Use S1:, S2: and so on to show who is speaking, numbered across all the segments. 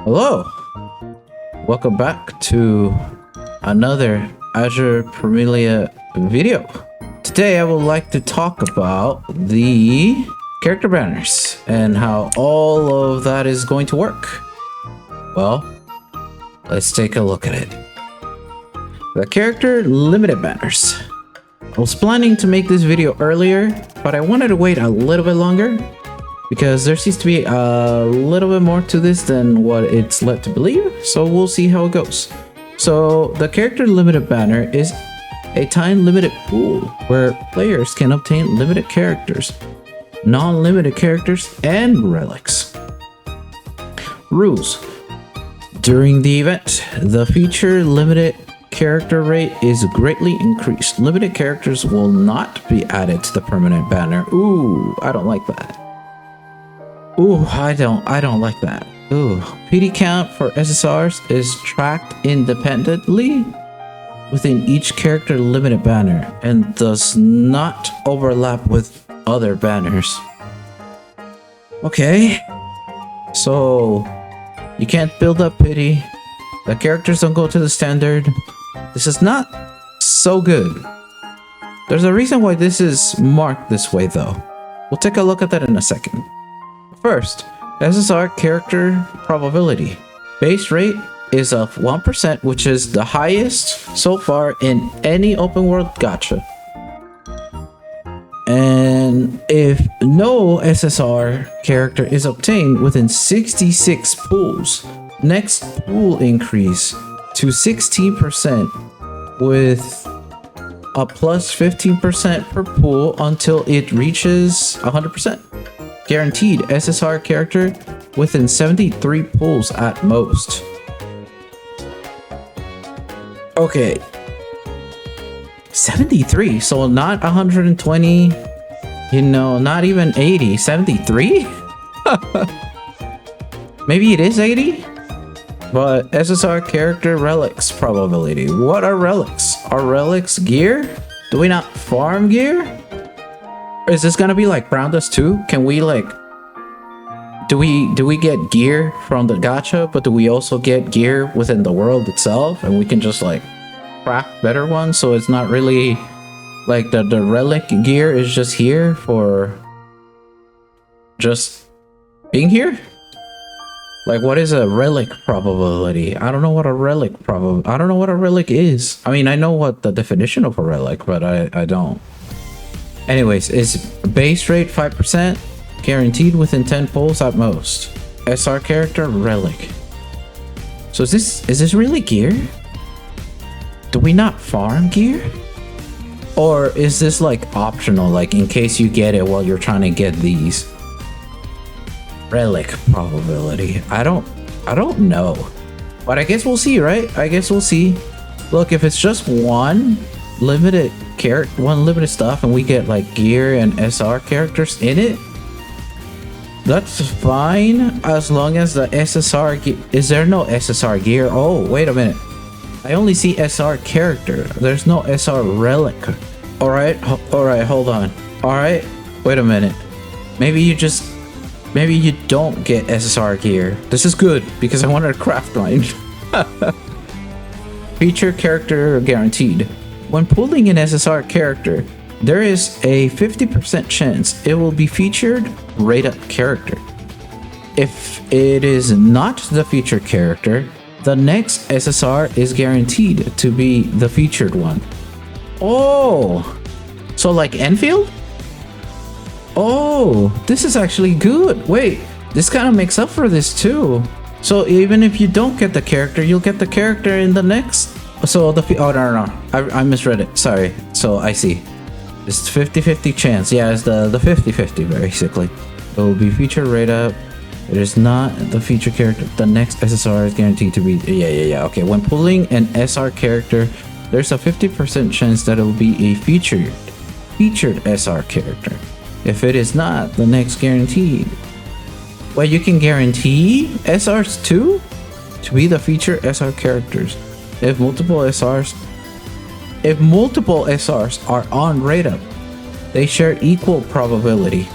S1: Hello, welcome back to another Azur Promilia video. Today I would like to talk about the character banners and how all of that is going to work. Well, let's take a look at it. The character limited banners. I was planning to make this video earlier, but I wanted to wait a little bit longer because there seems to be a little bit more to this than what it's led to believe, so we'll see how it goes. So the character limited banner is a time limited pool where players can obtain limited characters, non-limited characters, and relics. Rules. During the event, the feature limited character rate is greatly increased. Limited characters will not be added to the permanent banner. Ooh, I don't like that. Ooh, I don't like that. Ooh, PD count for SSRs is tracked independently within each character limited banner and does not overlap with other banners. Okay, so you can't build up pity. The characters don't go to the standard. This is not so good. There's a reason why this is marked this way though. We'll take a look at that in a second. First, SSR character probability. Base rate is of 1%, which is the highest so far in any open world gacha. And if no SSR character is obtained within 66 pools, next pool increase to 16% with a plus 15% per pool until it reaches 100%. Guaranteed SSR character within 73 pools at most. Okay. 73, so not 120, not even 80, 73? Maybe it is 80? But SSR character relics probability. What are relics? Are relics gear? Do we not farm gear? Is this gonna be like Brown Dust 2? Can we like... Do we get gear from the gacha, but do we also get gear within the world itself? And we can just like craft better ones, so it's not really like the relic gear is just here for just being here? Like, what is a relic probability? I don't know what a relic I don't know what a relic is. I mean, I know what the definition of a relic, but I don't. Anyways, it's base rate 5%, guaranteed within 10 pulls at most. SR character relic. So is this really gear? Do we not farm gear? Or is this like optional, like in case you get it while you're trying to get these? Relic probability. I don't know. But I guess we'll see, right? I guess we'll see. Look, if it's just one limited stuff and we get like gear and SR characters in it, that's fine as long as the SSR is there no SSR gear? Oh, wait a minute. I only see SR character. There's no SR relic. All right, hold on. All right, wait a minute. Maybe you don't get SSR gear. This is good because I wanted to craft mine. Feature character guaranteed. When pulling an SSR character, there is a 50% chance it will be featured rate up character. If it is not the featured character, the next SSR is guaranteed to be the featured one. Oh, so like Enfield? Oh, this is actually good. Wait, this kind of makes up for this too. So even if you don't get the character, you'll get the character in the next. So the oh no, I misread it. Sorry. So I see. It's 50-50 chance. Yeah, it's the 50-50 basically. It will be feature rate up. It is not the feature character. The next SSR is guaranteed to be. Yeah. Okay. When pulling an SR character, there's a 50% chance that it will be a featured SR character. If it is not, the next guaranteed. Well, you can guarantee SRs too to be the featured SR characters. If multiple SRs are on rate up, they share equal probability.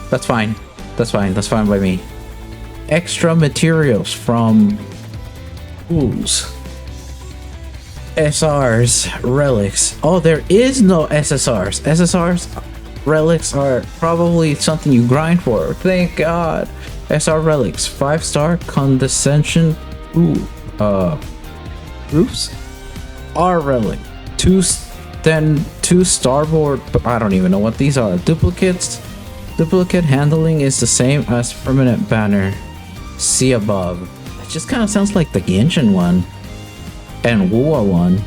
S1: That's fine. That's fine by me. extra materials from ooze. SRs, relics. Oh, there is no SSRs. SSRs, relics are probably something you grind for. Thank God. SR relics, 5-star condescension. Ooh, roofs. R relic, then 2 starboard. I don't even know what these are. Duplicates. Duplicate handling is the same as permanent banner. See above. It just kind of sounds like the Genshin one and Wuwa one.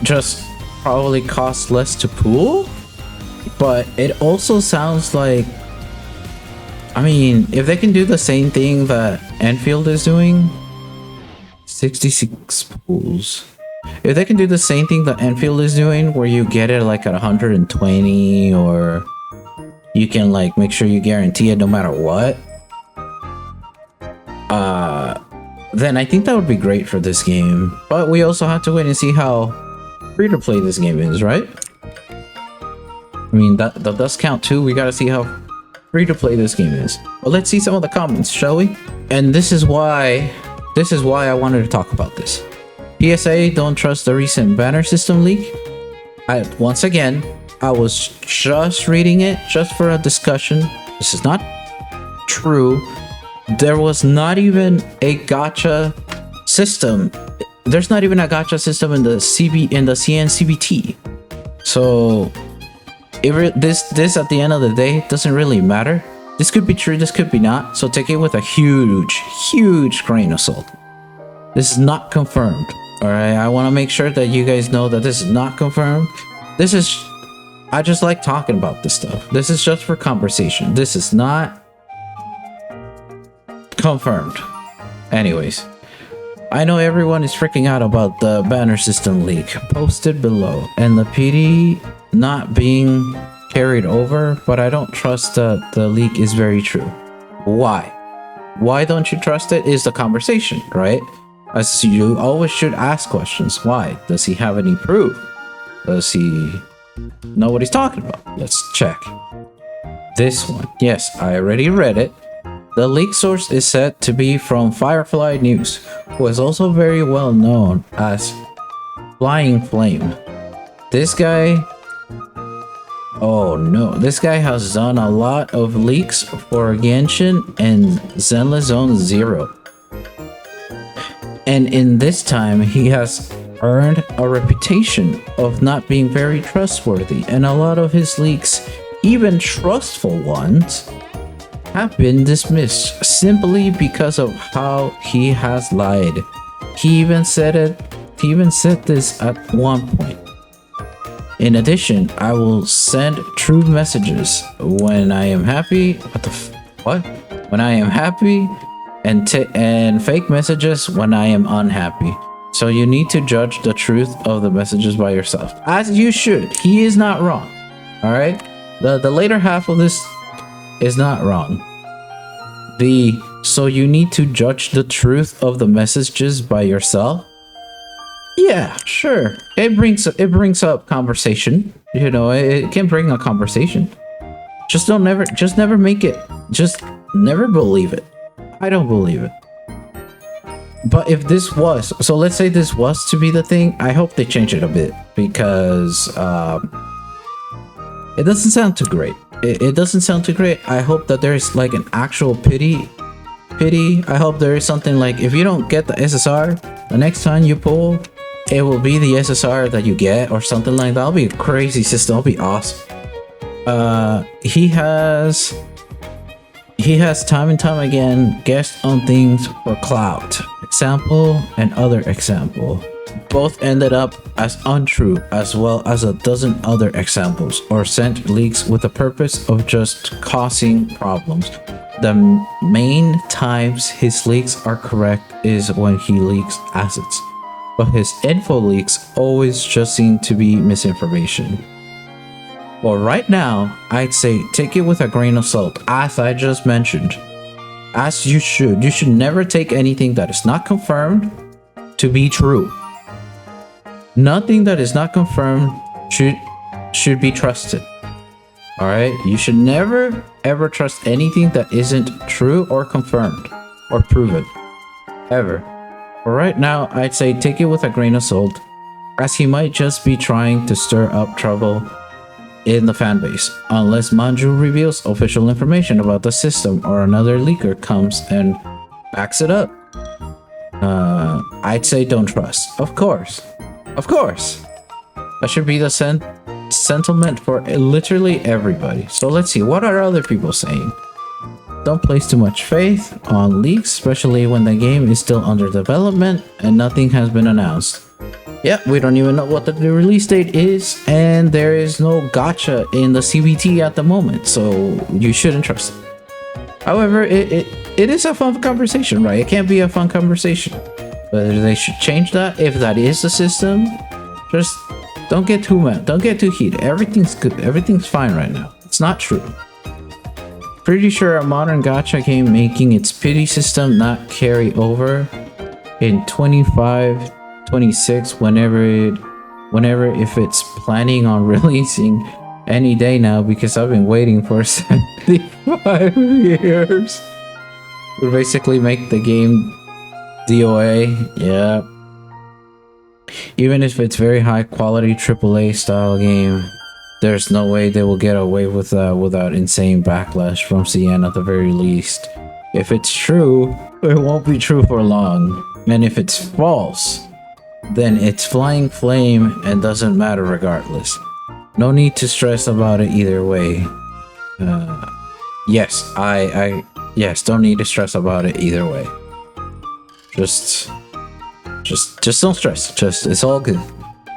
S1: Just probably costs less to pool, but it also sounds like, I mean, if they can do the same thing that Enfield is doing, 66 pools. If they can do the same thing that Enfield is doing, where you get it like at 120, or you can like make sure you guarantee it no matter what, then I think that would be great for this game. But we also have to wait and see how free to play this game is, right? I mean, that does count too. We gotta see how free to play this game is. Well, let's see some of the comments, shall we? And this is why I wanted to talk about this. PSA, don't trust the recent banner system leak. Once again, I was just reading it just for a discussion. This is not true. There was not even a gacha system. There's not even a gacha system in the CNCBT. So this at the end of the day doesn't really matter. This could be true, this could be not. So take it with a huge grain of salt. This is not confirmed. Alright, I want to make sure that you guys know that this is not confirmed. I just like talking about this stuff. This is just for conversation. This is not confirmed. Anyways, I know everyone is freaking out about the banner system leak posted below and the PD not being carried over, but I don't trust that the leak is very true. Why? Why don't you trust it is the conversation, right? As you always should ask questions. Why? Does he have any proof? Does he know what he's talking about? Let's check. This one. Yes, I already read it. The leak source is said to be from Firefly News, who is also very well known as Flying Flame. This guy... Oh no, this guy has done a lot of leaks for Genshin and Zenless Zone Zero. And in this time, he has earned a reputation of not being very trustworthy, and a lot of his leaks, even trustful ones, have been dismissed simply because of how he has lied. He even said this at one point. In addition, I will send true messages when I am happy. When I am happy, and fake messages when I am unhappy. So you need to judge the truth of the messages by yourself, as you should. He is not wrong. All right. The later half of this is not wrong. So you need to judge the truth of the messages by yourself. Yeah, sure. It brings up conversation. You know, it can bring a conversation. Just never make it. Just never believe it. I don't believe it. But if this was, so let's say this was to be the thing, I hope they change it a bit, because it doesn't sound too great. It doesn't sound too great. I hope that there's like an actual pity. I hope there is something like, if you don't get the SSR, the next time you pull, it will be the SSR that you get, or something like that. That'll be a crazy system. That'll be awesome. He has time and time again guessed on things for clout. Example and other example. Both ended up as untrue, as well as a dozen other examples, or sent leaks with the purpose of just causing problems. The main times his leaks are correct is when he leaks assets, but his info leaks always just seem to be misinformation. Well, right now, I'd say take it with a grain of salt, as I just mentioned. As you should. You should never take anything that is not confirmed to be true. Nothing that is not confirmed should be trusted. Alright? You should never ever trust anything that isn't true or confirmed or proven. Ever. But right now, I'd say take it with a grain of salt, as he might just be trying to stir up trouble in the fanbase, unless Manju reveals official information about the system or another leaker comes and backs it up. I'd say don't trust. Of course. Of course. That should be the sentiment for literally everybody. So let's see, what are other people saying? Don't place too much faith on leaks, especially when the game is still under development and nothing has been announced. Yeah, we don't even know what the release date is, and there is no gacha in the CBT at the moment, so you shouldn't trust it. However, it is a fun conversation, right? It can't be a fun conversation. Whether they should change that, if that is the system, just don't get too mad, don't get too heated. Everything's good, everything's fine right now. It's not true. Pretty sure a modern gacha game making its pity system not carry over in 25, 26, whenever if it's planning on releasing any day now, because I've been waiting for 75 years. Would basically make the game DOA. Yeah. Even if it's very high quality AAA style game, there's no way they will get away with that without insane backlash from CN at the very least. If it's true, it won't be true for long. And if it's false, then it's flying flame and doesn't matter regardless. No need to stress about it either way. Yes, yes, don't need to stress about it either way. Just don't stress. It's all good.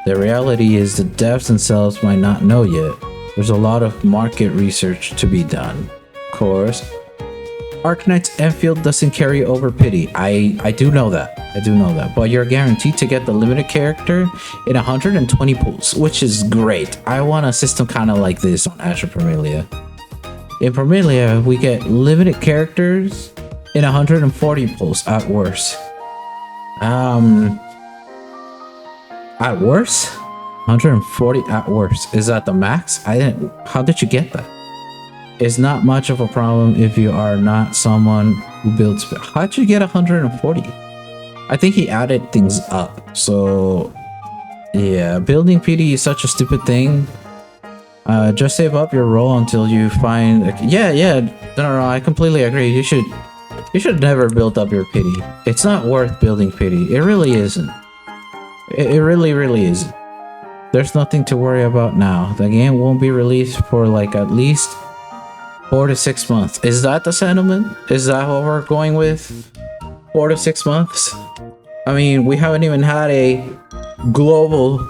S1: The reality is the devs themselves might not know yet. There's a lot of market research to be done. Of course, Arknight's Enfield doesn't carry over pity. I do know that. I do know that. But you're guaranteed to get the limited character in 120 pools, which is great. I want a system kind of like this on Azur Promilia. In Promilia, we get limited characters in 140 pools at worst. At worst? 140 at worst. Is that the max? How did you get that? It's not much of a problem if you are not someone who builds. How'd you get 140? I think he added things up. So yeah, building PD is such a stupid thing. Just save up your roll until you find. Yeah. No, I completely agree. You should never build up your pity. It's not worth building pity. It really isn't. It really isn't. There's nothing to worry about now. The game won't be released for like at least 4 to 6 months. Is that the sentiment? Is that what we're going with? 4 to 6 months? I mean, we haven't even had a global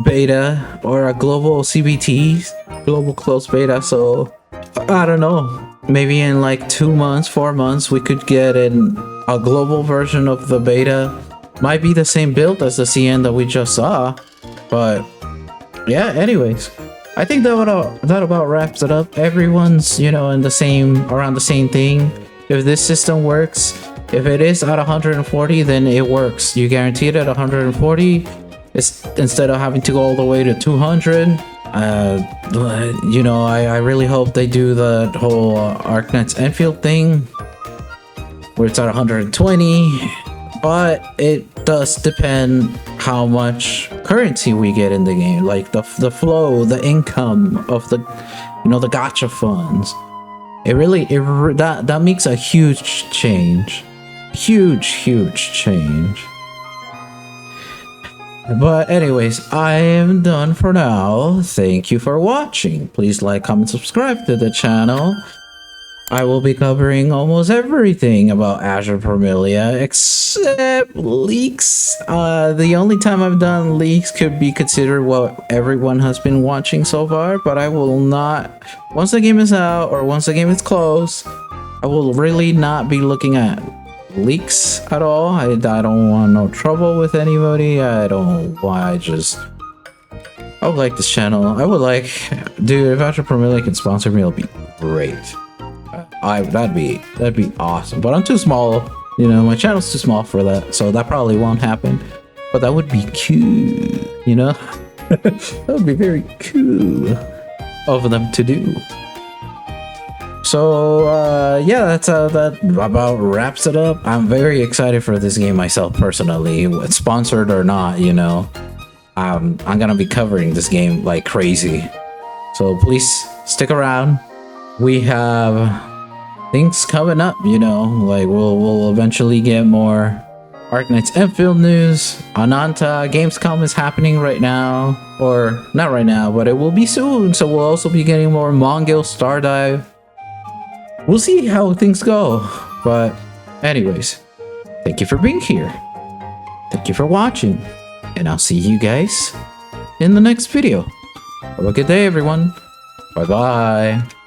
S1: beta or a global CBT, global closed beta, so I don't know. Maybe in like 2 months, 4 months, we could get a global version of the beta. Might be the same build as the CN that we just saw, but yeah, anyways, I think that about wraps it up. Everyone's, around the same thing. If this system works, if it is at 140, then it works. You guarantee it at 140. It's instead of having to go all the way to 200. I really hope they do the whole Arknight's Enfield thing where it's at 120, but it does depend how much currency we get in the game, like the flow, the income of the the gacha funds. That makes a huge change. Huge change. But anyways, I am done for now. Thank you for watching. Please like, comment, subscribe to the channel. I will be covering almost everything about Azur Promilia except leaks. The only time I've done leaks could be considered what everyone has been watching so far, but I will not, once the game is out or once the game is closed, I will really not be looking at leaks at all. I don't want no trouble with anybody. I would like this channel. I would like, dude, if Azur Promilia can sponsor me, it'll be great. That'd be awesome. But I'm too small. My channel's too small for that, so that probably won't happen. But that would be cool. That would be very cool of them to do. So yeah, that about wraps it up. I'm very excited for this game myself personally, sponsored or not, you know. I'm gonna be covering this game like crazy, so please stick around. We have things coming up, you know, like we'll eventually get more Arknight's Enfield news. Ananta Gamescom is happening right now, or not right now, but it will be soon, so we'll also be getting more Mongil Stardive. We'll see how things go, but anyways, thank you for being here, thank you for watching, and I'll see you guys in the next video. Have a good day, everyone. Bye bye.